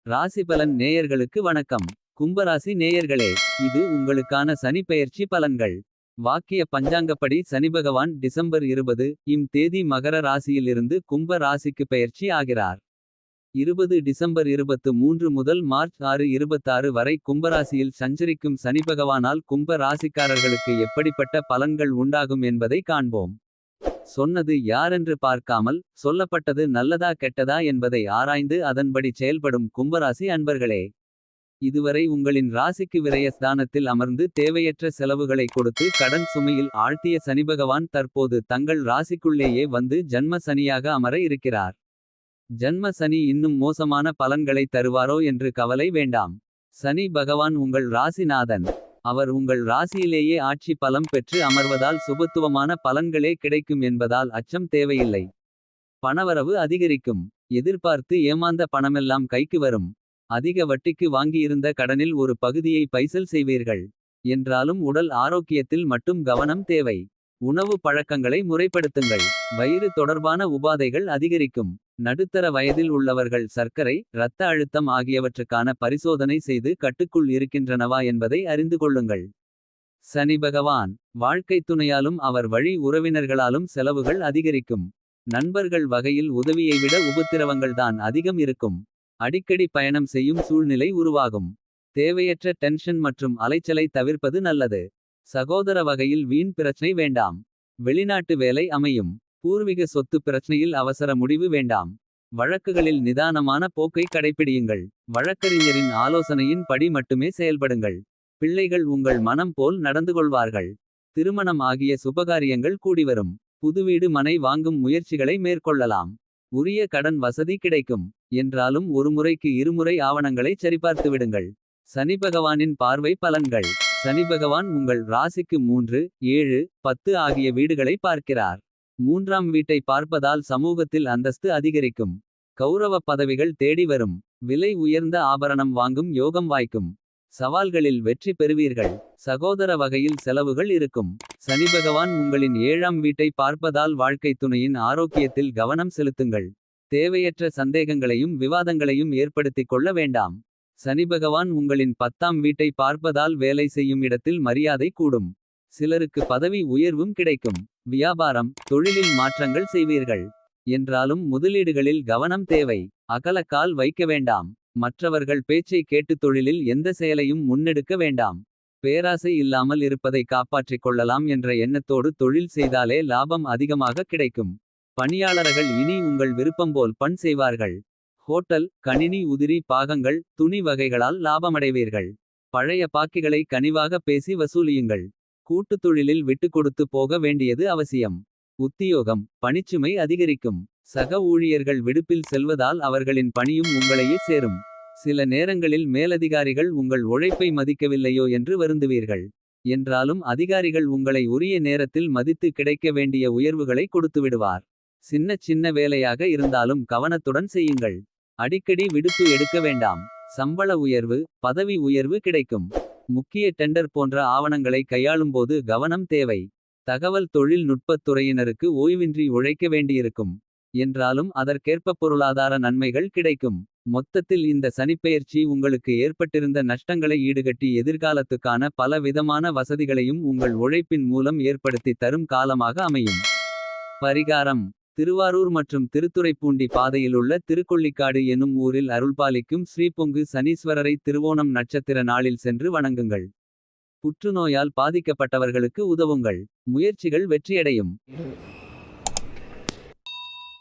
ராசிபலன் நேயர்களுக்கு வணக்கம். கும்பராசி நேயர்களே, இது உங்களுக்கான சனிப்பெயர்ச்சி பலன்கள். வாக்கிய பஞ்சாங்கப்படி சனிபகவான் டிசம்பர் 20 இம் தேதி மகர ராசியிலிருந்து கும்ப ராசிக்கு பெயர்ச்சி ஆகிறார். 20 டிசம்பர் 23 முதல் மார்ச் 6 26 வரை கும்பராசியில் சஞ்சரிக்கும் சனிபகவானால் கும்ப ராசிக்காரர்களுக்கு எப்படிப்பட்ட பலன்கள் உண்டாகும் என்பதை காண்போம். சொன்னது யாரென்று பார்க்காமல், சொல்லப்பட்டது நல்லதா கெட்டதா என்பதை ஆராய்ந்து அதன்படி செயல்படும் கும்பராசி அன்பர்களே. இதுவரை உங்களின் ராசிக்கு விரயஸ்தானத்தில் அமர்ந்து தேவையற்ற செலவுகளை கொடுத்து கடன் சுமையில் ஆழ்த்திய சனிபகவான் தற்போது தங்கள் ராசிக்குள்ளேயே வந்து ஜன்ம சனியாக அமர இருக்கிறார். ஜன்ம சனி இன்னும் மோசமான பலன்களை தருவாரோ என்று கவலை வேண்டாம். சனி பகவான் உங்கள் ராசிநாதன். அவர் உங்கள் ராசியிலேயே ஆட்சி பலம் பெற்று அமர்வதால் சுபத்துவமான பலன்களே கிடைக்கும் என்பதால் அச்சம் தேவையில்லை. பணவரவு அதிகரிக்கும். எதிர்பார்த்து ஏமாந்த பணமெல்லாம் கைக்கு வரும். அதிக வட்டிக்கு வாங்கியிருந்த கடனில் ஒரு பகுதியை பைசல் செய்வீர்கள். என்றாலும் உடல் ஆரோக்கியத்தில் மட்டும் கவனம் தேவை. உணவு பழக்கங்களை முறைப்படுத்துங்கள். வயிறு தொடர்பான உபாதைகள் அதிகரிக்கும். நடுத்தர வயதில் உள்ளவர்கள் சர்க்கரை, இரத்த அழுத்தம் ஆகியவற்றுக்கான பரிசோதனை செய்து கட்டுக்குள் இருக்கின்றனவா என்பதை அறிந்து கொள்ளுங்கள். சனி பகவான் வாழ்க்கை துணையாலும் அவர் வழி உறவினர்களாலும் செலவுகள் அதிகரிக்கும். நண்பர்கள் வகையில் உதவியை விட உபத்திரவங்கள்தான் அதிகம் இருக்கும். அடிக்கடி பயணம் செய்யும் சூழ்நிலை உருவாகும். தேவையற்ற டென்ஷன் மற்றும் அலைச்சலை தவிர்ப்பது நல்லது. சகோதர வகையில் வீண் பிரச்சனை வேண்டாம். வெளிநாட்டு வேலை அமையும். பூர்வீக சொத்து பிரச்சனையில் அவசர முடிவு வேண்டாம். வழக்குகளில் நிதானமான போக்கை கடைப்பிடியுங்கள். வழக்கறிஞரின் ஆலோசனையின் படி மட்டுமே செயல்படுங்கள். பிள்ளைகள் உங்கள் மனம் போல் நடந்து கொள்வார்கள். திருமணம் ஆகிய சுபகாரியங்கள் கூடிவரும். புதுவீடு மனை வாங்கும் முயற்சிகளை மேற்கொள்ளலாம். உரிய கடன் வசதி கிடைக்கும். என்றாலும் ஒரு முறைக்கு இருமுறை ஆவணங்களை சரிபார்த்து விடுங்கள். சனி பகவானின் பார்வை பலன்கள். சனி பகவான் உங்கள் ராசிக்கு 3, 7, 10 ஆகிய வீடுகளை பார்க்கிறார். 3ஆம் வீட்டை பார்ப்பதால் சமூகத்தில் அந்தஸ்து அதிகரிக்கும். கௌரவ பதவிகள் தேடி வரும். விலை உயர்ந்த ஆபரணம் வாங்கும் யோகம் வாய்க்கும். சவால்களில் வெற்றி பெறுவீர்கள். சகோதர வகையில் செலவுகள் இருக்கும். சனி பகவான் உங்களின் 7ஆம் வீட்டை பார்ப்பதால் வாழ்க்கை துணையின் ஆரோக்கியத்தில் கவனம் செலுத்துங்கள். தேவையற்ற சந்தேகங்களையும் விவாதங்களையும் ஏற்படுத்திக் கொள்ள வேண்டாம். சனி பகவான் உங்களின் 10ஆம் வீட்டை பார்ப்பதால் வேலை செய்யும் இடத்தில் மரியாதை கூடும். சிலருக்கு பதவி உயர்வும் கிடைக்கும். வியாபாரம், தொழிலில் மாற்றங்கள் செய்வீர்கள். என்றாலும் முதலீடுகளில் கவனம் தேவை. அகலக்கால் வைக்க வேண்டாம். மற்றவர்கள் பேச்சை கேட்டு தொழிலில் எந்த செயலையும் முன்னெடுக்க வேண்டாம். பேராசை இல்லாமல் இருப்பதை காப்பாற்றிக் கொள்ளலாம் என்ற எண்ணத்தோடு தொழில் செய்தாலே லாபம் அதிகமாக கிடைக்கும். பணியாளர்கள் இனி உங்கள் விருப்பம்போல் பண் செய்வார்கள். ஹோட்டல், கணினி உதிரி பாகங்கள், துணி வகைகளால் லாபமடைவீர்கள். பழைய பாக்கிகளை கனிவாக பேசி வசூலியுங்கள். கூட்டுத் தொழிலில் விட்டு கொடுத்து போக வேண்டியது அவசியம். உத்தியோகம், பணிச்சுமை அதிகரிக்கும். சக ஊழியர்கள் விடுப்பில் செல்வதால் அவர்களின் பணியும் உங்களையே சேரும். சில நேரங்களில் மேலதிகாரிகள் உங்கள் உழைப்பை மதிக்கவில்லையோ என்று வருந்துவீர்கள். என்றாலும் அதிகாரிகள் உங்களை உரிய நேரத்தில் மதித்து கிடைக்க வேண்டிய உயர்வுகளை கொடுத்துவிடுவார். சின்ன வேலையாக இருந்தாலும் கவனத்துடன் செய்யுங்கள். அடிக்கடி விடுப்பு எடுக்க வேண்டாம். சம்பள உயர்வு, பதவி உயர்வு கிடைக்கும். முக்கிய டெண்டர் போன்ற ஆவணங்களை கையாளும்போது கவனம் தேவை. தகவல் தொழில்நுட்பத் துறையினருக்கு ஓய்வின்றி உழைக்க வேண்டியிருக்கும். என்றாலும் அதற்கேற்ப பொருளாதார நன்மைகள் கிடைக்கும். மொத்தத்தில் இந்த சனிப்பெயர்ச்சி உங்களுக்கு ஏற்பட்டிருந்த நஷ்டங்களை ஈடுகட்டி எதிர்காலத்துக்கான பல விதமான வசதிகளையும் உங்கள் உழைப்பின் மூலம் ஏற்படுத்தி தரும் காலமாக அமையும். பரிகாரம்: திருவாரூர் மற்றும் திருத்துறைப்பூண்டி பாதையிலுள்ள திருக்கொள்ளிக்காடு எனும் ஊரில் அருள்பாலிக்கும் ஸ்ரீபொங்கு சனீஸ்வரரை திருவோணம் நட்சத்திர நாளில் சென்று வணங்குங்கள். புற்றுநோயால் பாதிக்கப்பட்டவர்களுக்கு உதவுங்கள். முயற்சிகள் வெற்றியடையும்.